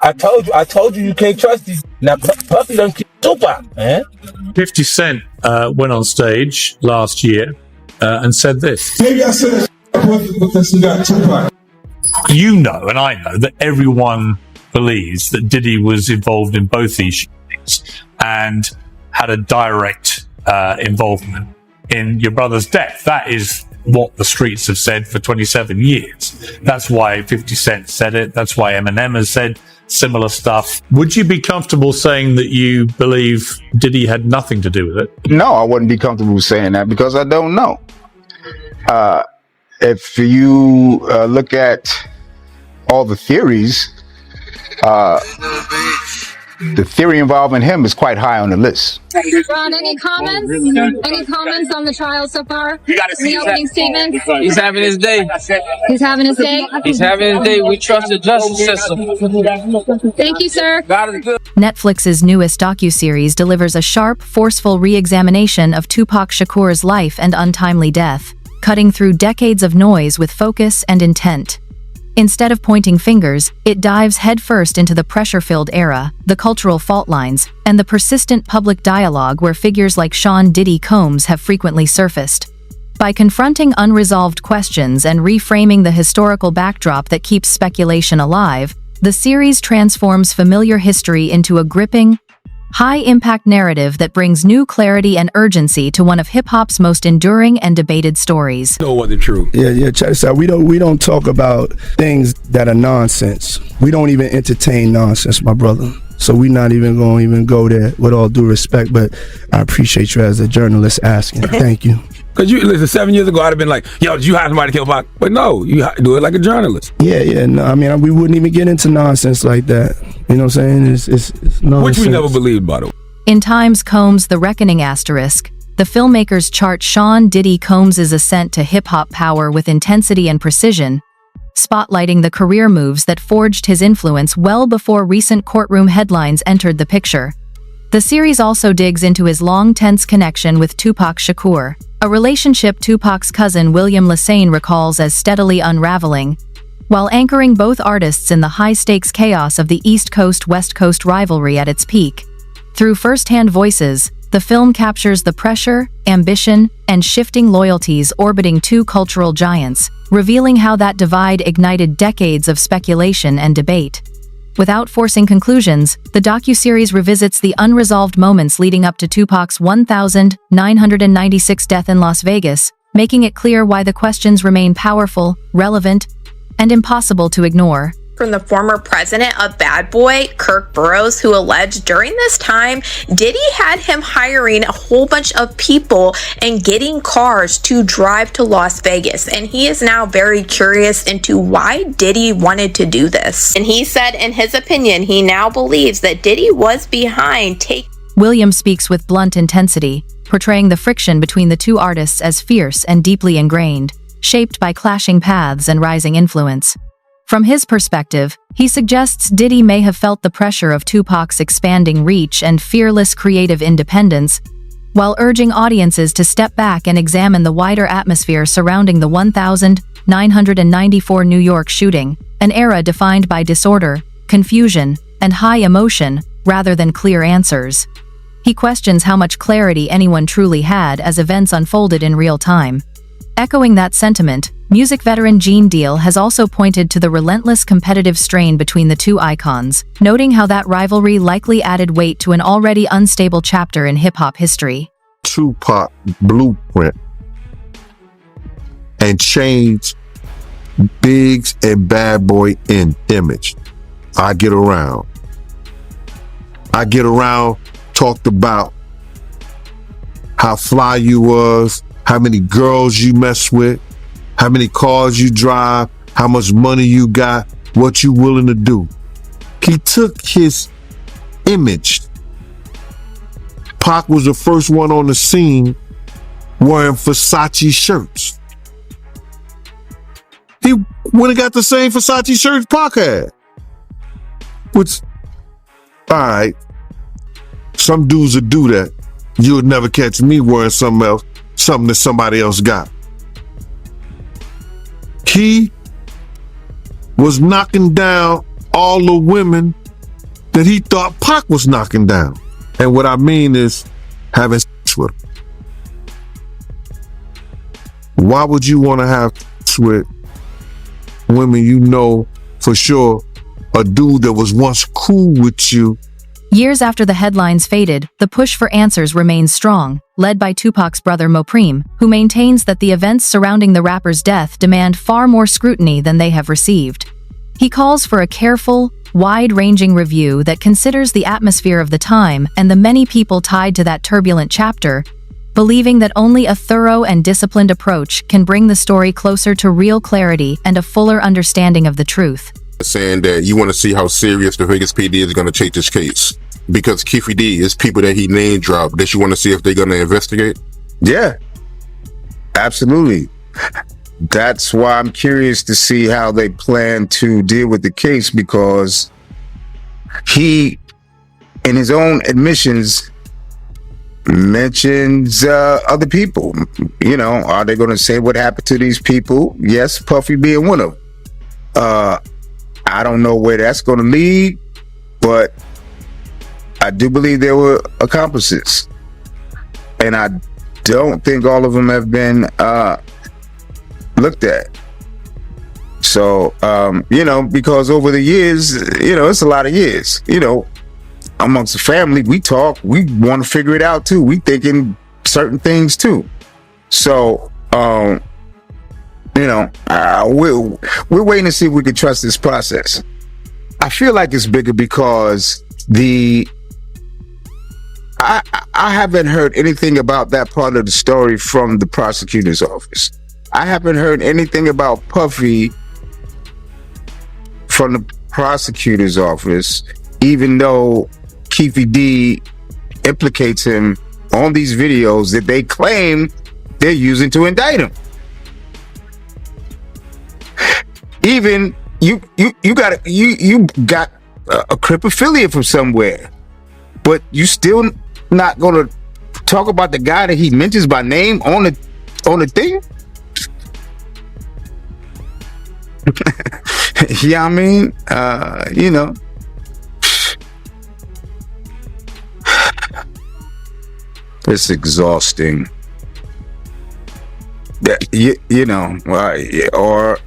I told you can't trust these. Now, Puffy done killed Tupac, man. 50 Cent went on stage last year and said this. Maybe I said because you got Tupac. You know, and I know, that everyone believes that Diddy was involved in both these shootings and had a direct involvement in your brother's death. That is what the streets have said for 27 years. That's why 50 Cent said it. That's why Eminem has said similar stuff. Would you be comfortable saying that you believe Diddy had nothing to do with it? No, I wouldn't be comfortable saying that because I don't know. If you look at all the theories, the theory involving him is quite high on the list. Ron, any comments? Any comments on the trial so far? You got to see the opening statement. He's having his day. He's having his day. He's having his day. We trust the justice system. Thank you, sir. God is good. Netflix's newest docuseries delivers a sharp, forceful re-examination of Tupac Shakur's life and untimely death, cutting through decades of noise with focus and intent. Instead of pointing fingers, it dives headfirst into the pressure-filled era, the cultural fault lines, and the persistent public dialogue where figures like Sean Diddy Combs have frequently surfaced. By confronting unresolved questions and reframing the historical backdrop that keeps speculation alive, the series transforms familiar history into a gripping, high-impact narrative that brings new clarity and urgency to one of hip-hop's most enduring and debated stories. Know what the truth. Yeah, check this out. We don't talk about things that are nonsense. We don't even entertain nonsense, my brother. So we're not even going to go there, with all due respect, but I appreciate you as a journalist asking. Thank you. Because you listen, 7 years ago, I'd have been like, yo, did you hire somebody to kill Pac? But no, you do it like a journalist. Yeah. No, I mean, we wouldn't even get into nonsense like that. You know what I'm saying? It's nonsense. Which we never believed, by the way. In Time's Combs' The Reckoning asterisk, the filmmakers chart Sean Diddy Combs' ascent to hip-hop power with intensity and precision, spotlighting the career moves that forged his influence well before recent courtroom headlines entered the picture. The series also digs into his long, tense connection with Tupac Shakur, a relationship Tupac's cousin William Lassane recalls as steadily unraveling, while anchoring both artists in the high-stakes chaos of the East Coast-West Coast rivalry at its peak. Through first-hand voices, the film captures the pressure, ambition, and shifting loyalties orbiting two cultural giants, revealing how that divide ignited decades of speculation and debate. Without forcing conclusions, the docuseries revisits the unresolved moments leading up to Tupac's 1996 death in Las Vegas, making it clear why the questions remain powerful, relevant, and impossible to ignore. From the former president of Bad Boy, Kirk Burroughs, who alleged during this time, Diddy had him hiring a whole bunch of people and getting cars to drive to Las Vegas. And he is now very curious into why Diddy wanted to do this. And he said, in his opinion, he now believes that Diddy was behind William speaks with blunt intensity, portraying the friction between the two artists as fierce and deeply ingrained, shaped by clashing paths and rising influence. From his perspective, he suggests Diddy may have felt the pressure of Tupac's expanding reach and fearless creative independence, while urging audiences to step back and examine the wider atmosphere surrounding the 1994 New York shooting, an era defined by disorder, confusion, and high emotion, rather than clear answers. He questions how much clarity anyone truly had as events unfolded in real time. Echoing that sentiment, music veteran Gene Deal has also pointed to the relentless competitive strain between the two icons, noting how that rivalry likely added weight to an already unstable chapter in hip-hop history. Tupac blueprint and changed Biggs and Bad Boy in image. I get around, talked about how fly you was, how many girls you mess with, how many cars you drive, how much money you got, what you willing to do. He took his image. Pac was the first one on the scene wearing Versace shirts. He went and got the same Versace shirts Pac had. Which, all right, some dudes would do that. You would never catch me wearing something else, something that somebody else got. He was knocking down all the women that he thought Pac was knocking down. And what I mean is having sex with him. Why would you want to have sex with women you know for sure a dude that was once cool with you? Years after the headlines faded, the push for answers remains strong, led by Tupac's brother Mopreme, who maintains that the events surrounding the rapper's death demand far more scrutiny than they have received. He calls for a careful, wide-ranging review that considers the atmosphere of the time and the many people tied to that turbulent chapter, believing that only a thorough and disciplined approach can bring the story closer to real clarity and a fuller understanding of the truth. Saying that you want to see how serious the Vegas PD is going to take this case, because Keefe D is people that he name dropped that you want to see if they're going to investigate. Yeah, absolutely. That's why I'm curious to see how they plan to deal with the case, because he, in his own admissions, mentions other people. You know, are they going to say what happened to these people? Yes, Puffy being one of them. I don't know where that's going to lead, but I do believe there were accomplices, and I don't think all of them have been looked at. So, you know, because over the years, you know, it's a lot of years, you know, amongst the family, we talk, we want to figure it out too. We thinking certain things too. So, you know, we're waiting to see if we can trust this process. I feel like it's bigger because I haven't heard anything about that part of the story from the prosecutor's office. I haven't heard anything about Puffy from the prosecutor's office, even though Keefe D implicates him on these videos that they claim they're using to indict him. Even you got a Crip affiliate from somewhere, but you still not gonna talk about the guy that he mentions by name on the thing. Yeah, I mean, you know, it's exhausting. That you know, or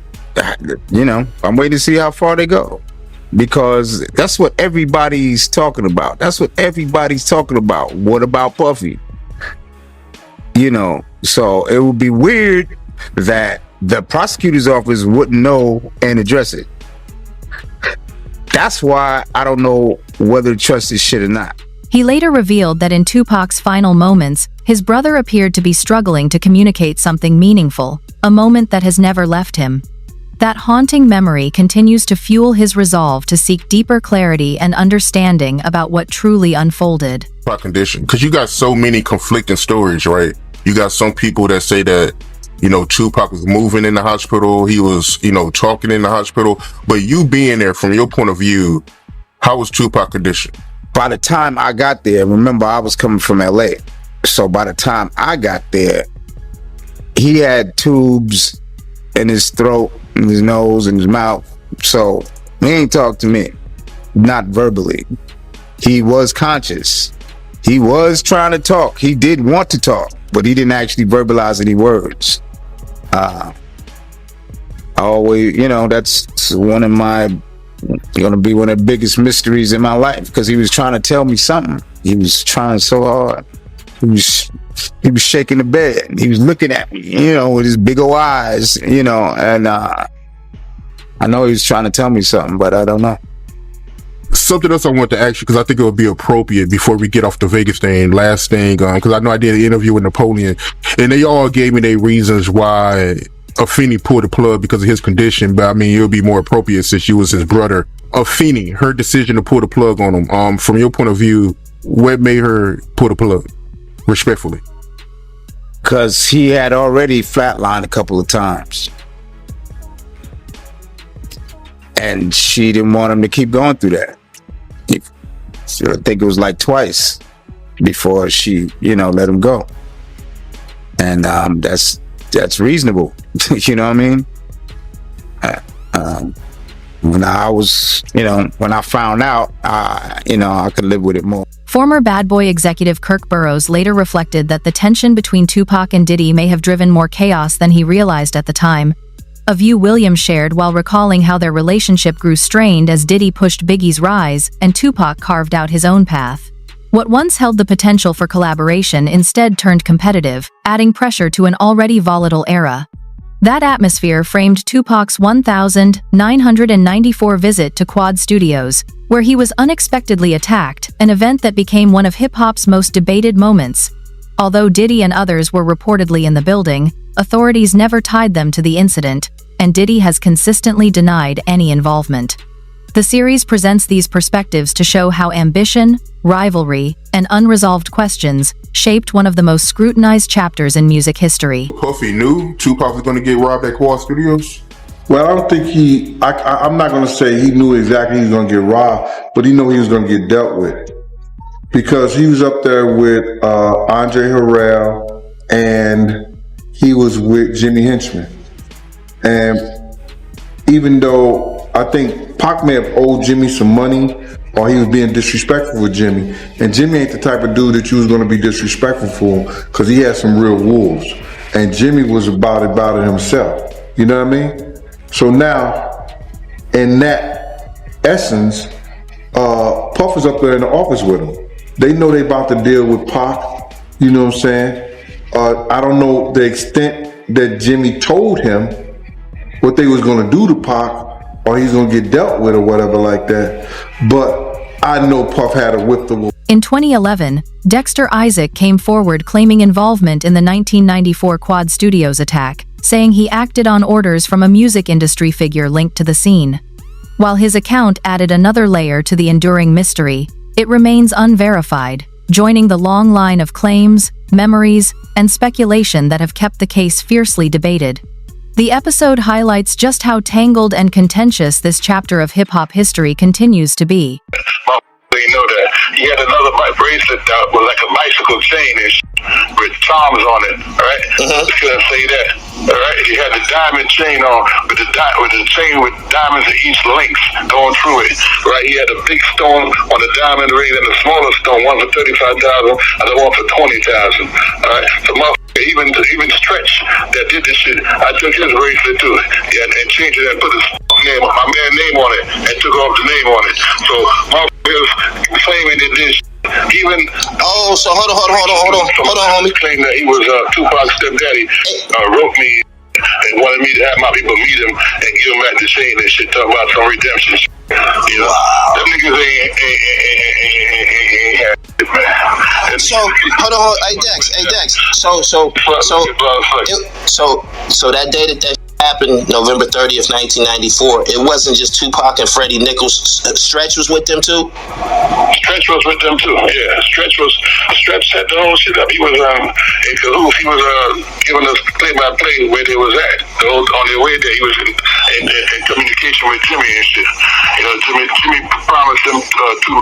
you know, I'm waiting to see how far they go, because that's what everybody's talking about. That's what everybody's talking about. What about Puffy? You know, so it would be weird that the prosecutor's office wouldn't know and address it. That's why I don't know whether to trust this shit or not. He later revealed that in Tupac's final moments, his brother appeared to be struggling to communicate something meaningful, a moment that has never left him. That haunting memory continues to fuel his resolve to seek deeper clarity and understanding about what truly unfolded. Condition, because you got so many conflicting stories, right? You got some people that say that, you know, Tupac was moving in the hospital, he was, you know, talking in the hospital, but you being there, from your point of view, how was Tupac condition? By the time I got there, remember I was coming from LA, so by the time I got there, he had tubes in his throat, in his nose, in his mouth. So he ain't talk to me, not verbally. He was conscious. He was trying to talk. He did want to talk, but he didn't actually verbalize any words. I always, you know, that's one of my, gonna be one of the biggest mysteries in my life, because he was trying to tell me something. He was trying so hard. He was shaking the bed. He was looking at me, you know, with his big old eyes, you know, and I know he was trying to tell me something, but I don't know. Something else I want to ask you, because I think it would be appropriate before we get off the Vegas thing, last thing, because I know I did an interview with Napoleon, and they all gave me their reasons why Afeni pulled the plug because of his condition, but I mean, it would be more appropriate since you was his brother. Afeni, her decision to pull the plug on him, from your point of view, what made her pull the plug, respectfully? Because he had already flatlined a couple of times, and she didn't want him to keep going through that. I think it was like twice before she, you know, let him go. And that's reasonable. You know what I mean? When I was, when I found out, I could live with it more. Former Bad Boy executive Kirk Burroughs later reflected that the tension between Tupac and Diddy may have driven more chaos than he realized at the time, a view Williams shared while recalling how their relationship grew strained as Diddy pushed Biggie's rise and Tupac carved out his own path. What once held the potential for collaboration instead turned competitive, adding pressure to an already volatile era. That atmosphere framed Tupac's 1994 visit to Quad Studios, where he was unexpectedly attacked, an event that became one of hip-hop's most debated moments. Although Diddy and others were reportedly in the building, authorities never tied them to the incident, and Diddy has consistently denied any involvement. The series presents these perspectives to show how ambition, rivalry, and unresolved questions shaped one of the most scrutinized chapters in music history. Puffy knew Tupac was going to get robbed at Quad Studios? Well, I don't think I'm not going to say he knew exactly he was going to get robbed, but he knew he was going to get dealt with. Because he was up there with Andre Harrell, and he was with Jimmy Henchman. And even though I think Pac may have owed Jimmy some money, or he was being disrespectful with Jimmy, and Jimmy ain't the type of dude that you was going to be disrespectful for, because he had some real wolves, and Jimmy was about it himself. You know what I mean? So now, in that essence, Puff is up there in the office with him. They know they about to deal with Pac. You know what I'm saying? I don't know the extent that Jimmy told him what they was going to do to Pac, or he's going to get dealt with or whatever like that. But I know Puff had a whip the wolf. In 2011, Dexter Isaac came forward claiming involvement in the 1994 Quad Studios attack, saying he acted on orders from a music industry figure linked to the scene. While his account added another layer to the enduring mystery, it remains unverified, joining the long line of claims, memories, and speculation that have kept the case fiercely debated. The episode highlights just how tangled and contentious this chapter of hip-hop history continues to be. You know that he had another bracelet that was like a bicycle chain with charms on it, right? Just gonna say that, all right? He had the diamond chain on with the chain with diamonds in each length going through it, right? He had a big stone on the diamond ring and a smaller stone, one for 35,000 and the one for 20,000. All right, so even Stretch that did this shit, I took his bracelet too, and changed it and put his name, my man's name on it, and took off the name on it. So motherfuckers claiming that this. Even so hold on, homie. Claiming that he was Tupac's stepdaddy, wrote me and wanted me to have my people meet him and give him back the chain and shit, talking about some redemption shit. You know, them niggas ain't had it, man. So hold on, hey Dex. So that day that happened, November 30th, 1994, it wasn't just Tupac and Freddie Nichols. Stretch was with them too? Stretch was with them too, yeah. Stretch set the whole shit up. He was in cahoots. He was giving us play-by-play where they was at. On their way there, he was in communication with Jimmy and shit. You know, Jimmy promised them two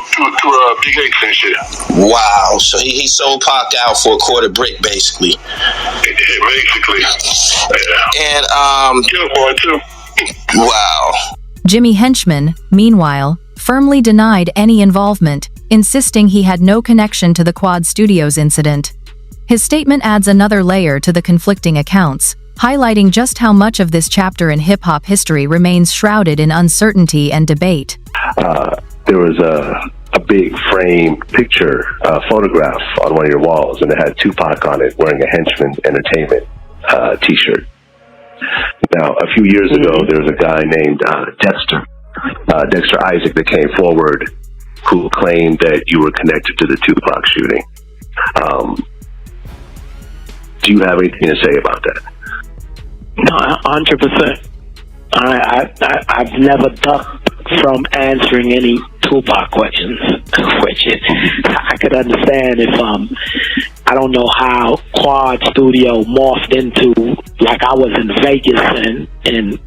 big eggs and shit. Wow, so he sold Pac out for a quarter brick, basically. Yeah, basically. Yeah. And Killboy too. Wow. Jimmy Henchman, meanwhile, firmly denied any involvement, insisting he had no connection to the Quad Studios incident. His statement adds another layer to the conflicting accounts, highlighting just how much of this chapter in hip-hop history remains shrouded in uncertainty and debate. There was a big framed picture, photograph on one of your walls, and it had Tupac on it wearing a Henchman Entertainment t-shirt. Now, a few years ago, there was a guy named Dexter Isaac that came forward who claimed that you were connected to the Tupac shooting. Do you have anything to say about that? No, 100%. I've never ducked from answering any Tupac questions, which I could understand if I don't know how Quad Studio morphed into, like I was in Vegas and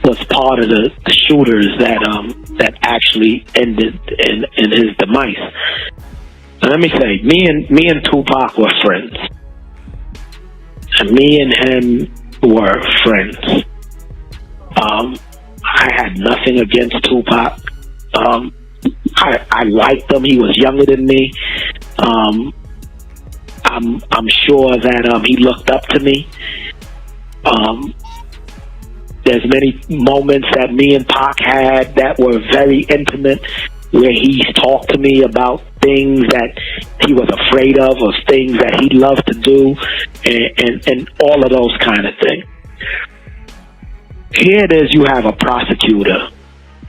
was part of the shooters that actually ended in his demise. And let me say, me and Tupac were friends. And me and him were friends. I I had nothing against Tupac. I liked him. He was younger than me. I'm sure that he looked up to me. There's many moments that me and Pac had that were very intimate, where he's talked to me about things that he was afraid of, or things that he loved to do, and all of those kind of things. Here it is, you have a prosecutor,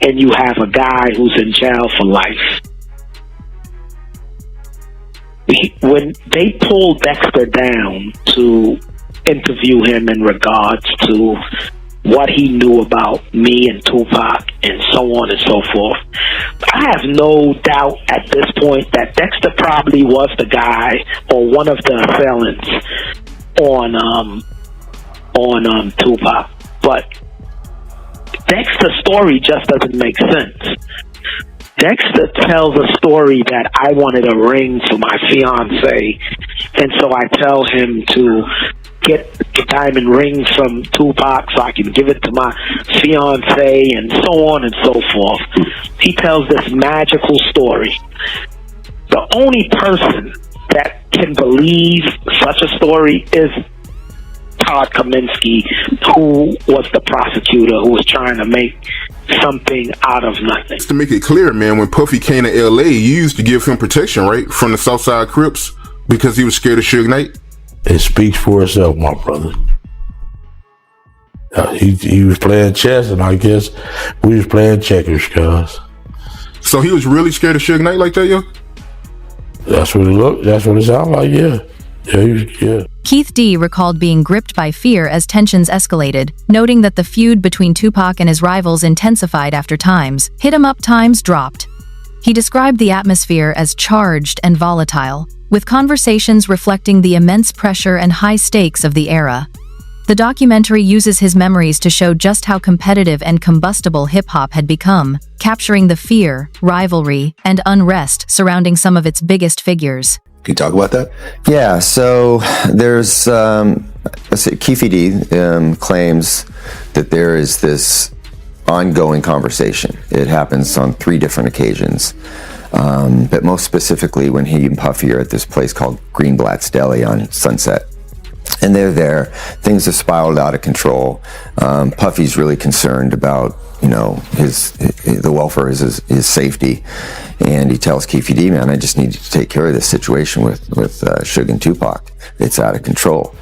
and you have a guy who's in jail for life. When they pulled Dexter down to interview him in regards to what he knew about me and Tupac and so on and so forth, I have no doubt at this point that Dexter probably was the guy or one of the assailants on Tupac. But Dexter's story just doesn't make sense. Dexter tells a story that I wanted a ring for my fiance, and so I tell him to get the diamond ring from Tupac so I can give it to my fiance, and so on and so forth. He tells this magical story. The only person that can believe such a story is Todd Kaminsky, who was the prosecutor who was trying to make something out of nothing. To make it clear, man, when Puffy came to LA, you used to give him protection, right? From the Southside Crips, because he was scared of Suge Knight? It speaks for itself, my brother. He was playing chess, and I guess we was playing checkers, cuz. So he was really scared of Suge Knight like that, yo? That's what it looked. That's what it sounded like. Yeah. Yeah. Keith D recalled being gripped by fear as tensions escalated, noting that the feud between Tupac and his rivals intensified after times. Hit 'em up times dropped. He described the atmosphere as charged and volatile, with conversations reflecting the immense pressure and high stakes of the era. The documentary uses his memories to show just how competitive and combustible hip-hop had become, capturing the fear, rivalry, and unrest surrounding some of its biggest figures. Can you talk about that? Yeah, so there's, Keith D claims that there is this ongoing conversation. It happens on 3 different occasions. But most specifically when he and Puffy are at this place called Greenblatt's Deli on Sunset. And they're there. Things have spiraled out of control. Puffy's really concerned about, the welfare is his safety. And he tells Keefe D, man, I just need you to take care of this situation with Suge and Tupac. It's out of control.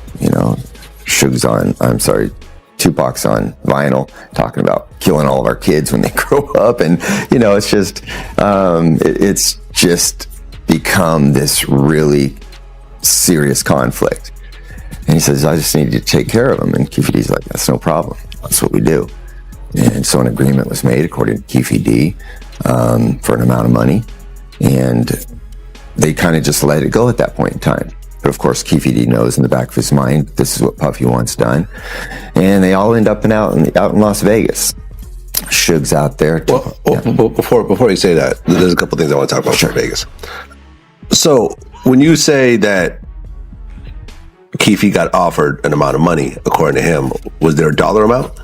Tupac's on vinyl talking about killing all of our kids when they grow up. And, it's just become this really serious conflict. And he says, I just need you to take care of him. And Keefe D's like, that's no problem. That's what we do. And so an agreement was made, according to Keefe D, for an amount of money. And they kind of just let it go at that point in time. But of course, Keefe D knows in the back of his mind, this is what Puffy wants done. And they all end up out in Las Vegas. Suge's out there. Before you say that, there's a couple things I want to talk about. Sure. Vegas. So when you say that Keefe got offered an amount of money, according to him, was there a dollar amount?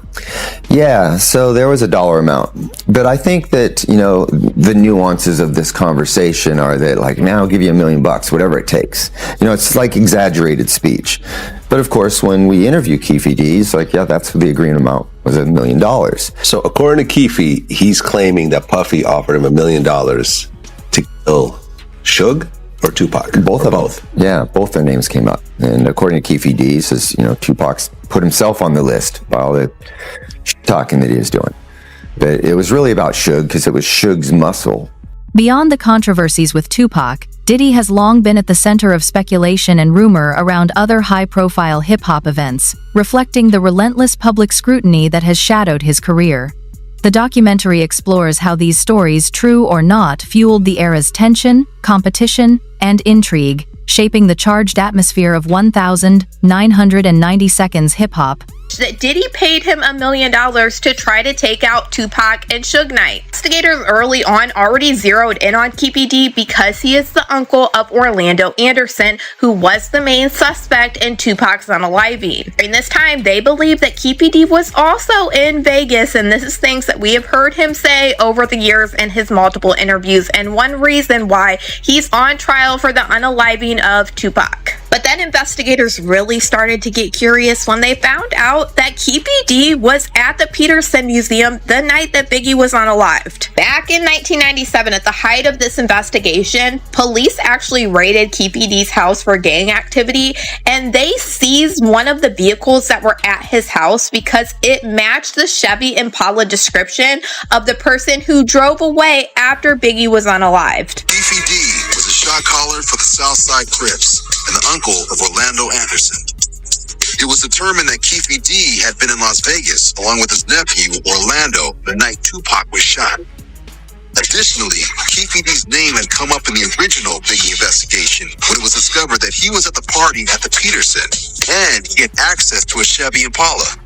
Yeah, so there was a dollar amount. But I think that, the nuances of this conversation are that, like, man, I'll give you $1 million, whatever it takes. It's like exaggerated speech. But of course, when we interview Keefe D, he's like, yeah, that's the agreement amount, was $1 million. So according to Keefe, he's claiming that Puffy offered him $1 million to kill Suge or Tupac? Both. Yeah, both their names came up. And according to Keefe D, he says, Tupac's put himself on the list by all the talking that he was doing. But it was really about Suge because it was Suge's muscle. Beyond the controversies with Tupac, Diddy has long been at the center of speculation and rumor around other high-profile hip-hop events, reflecting the relentless public scrutiny that has shadowed his career. The documentary explores how these stories, true or not, fueled the era's tension, competition, and intrigue, shaping the charged atmosphere of 1,990 Seconds hip-hop, that Diddy paid him $1 million to try to take out Tupac and Suge Knight. Investigators early on already zeroed in on Keefy D because he is the uncle of Orlando Anderson, who was the main suspect in Tupac's unaliving. During this time, they believe that Keefy D was also in Vegas, and this is things that we have heard him say over the years in his multiple interviews, and one reason why he's on trial for the unaliving of Tupac. But then investigators really started to get curious when they found out that Keefy D was at the Peterson Museum the night that Biggie was unalived. Back in 1997, at the height of this investigation, police actually raided Keefy D's house for gang activity, and they seized one of the vehicles that were at his house because it matched the Chevy Impala description of the person who drove away after Biggie was unalived. Keefy D was a shot caller for the Southside Crips and the uncle of Orlando Anderson. It was determined that Keefy D had been in Las Vegas along with his nephew Orlando the night Tupac was shot. Additionally, Keefy D's name had come up in the original Biggie investigation when it was discovered that he was at the party at the Peterson and he had access to a Chevy Impala.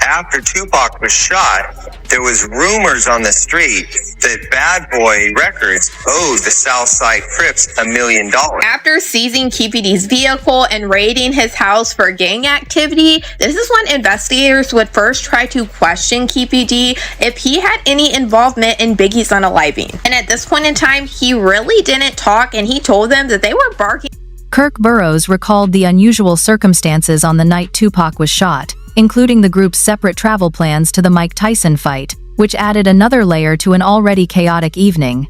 After Tupac was shot, there was rumors on the street that Bad Boy Records owed the Southside Crips $1 million. After seizing Keefy D's vehicle and raiding his house for gang activity, this is when investigators would first try to question Keefy D if he had any involvement in Biggie's unaliving. And at this point in time, he really didn't talk, and he told them that they were barking. Kirk Burroughs recalled the unusual circumstances on the night Tupac was shot, including the group's separate travel plans to the Mike Tyson fight, which added another layer to an already chaotic evening.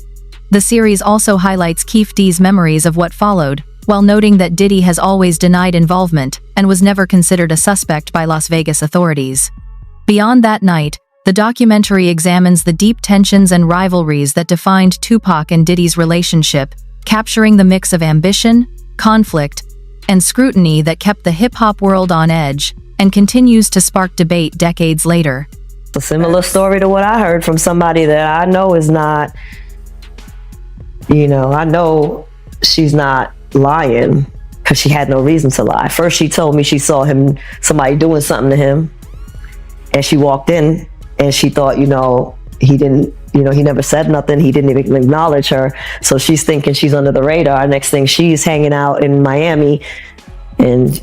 The series also highlights Keef D's memories of what followed, while noting that Diddy has always denied involvement and was never considered a suspect by Las Vegas authorities. Beyond that night, the documentary examines the deep tensions and rivalries that defined Tupac and Diddy's relationship, capturing the mix of ambition, conflict, and scrutiny that kept the hip-hop world on edge and continues to spark debate decades later. A similar story to what I heard from somebody that I know is not, I know she's not lying because she had no reason to lie. First, she told me she saw somebody doing something to him, and she walked in and she thought, he didn't, he never said nothing. He didn't even acknowledge her. So she's thinking she's under the radar. Next thing, she's hanging out in Miami. And,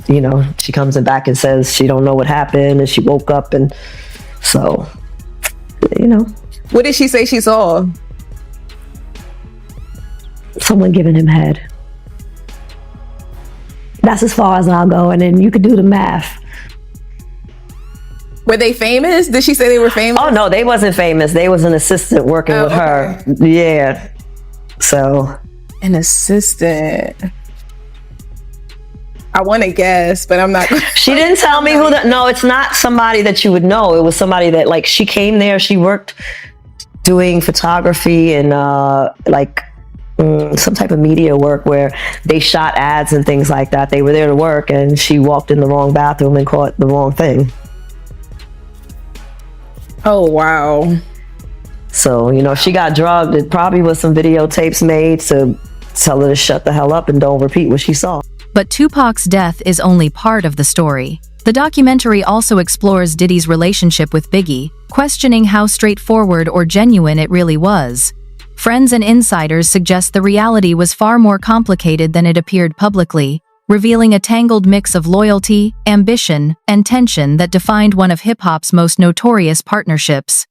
she comes back and says she don't know what happened and she woke up, and so, What did she say she saw? Someone giving him head. That's as far as I'll go, and then you could do the math. Were they famous? Did she say they were famous? Oh, no, they wasn't famous. They was an assistant working with her. Yeah. So. An assistant. I want to guess, but I'm not. She didn't tell me who no, it's not somebody that you would know. It was somebody that, she came there, she worked doing photography and some type of media work where they shot ads and things like that. They were there to work, and she walked in the wrong bathroom and caught the wrong thing. Oh, wow. So, she got drugged. It probably was some videotapes made to tell her to shut the hell up and don't repeat what she saw. But Tupac's death is only part of the story. The documentary also explores Diddy's relationship with Biggie, questioning how straightforward or genuine it really was. Friends and insiders suggest the reality was far more complicated than it appeared publicly, revealing a tangled mix of loyalty, ambition, and tension that defined one of hip-hop's most notorious partnerships.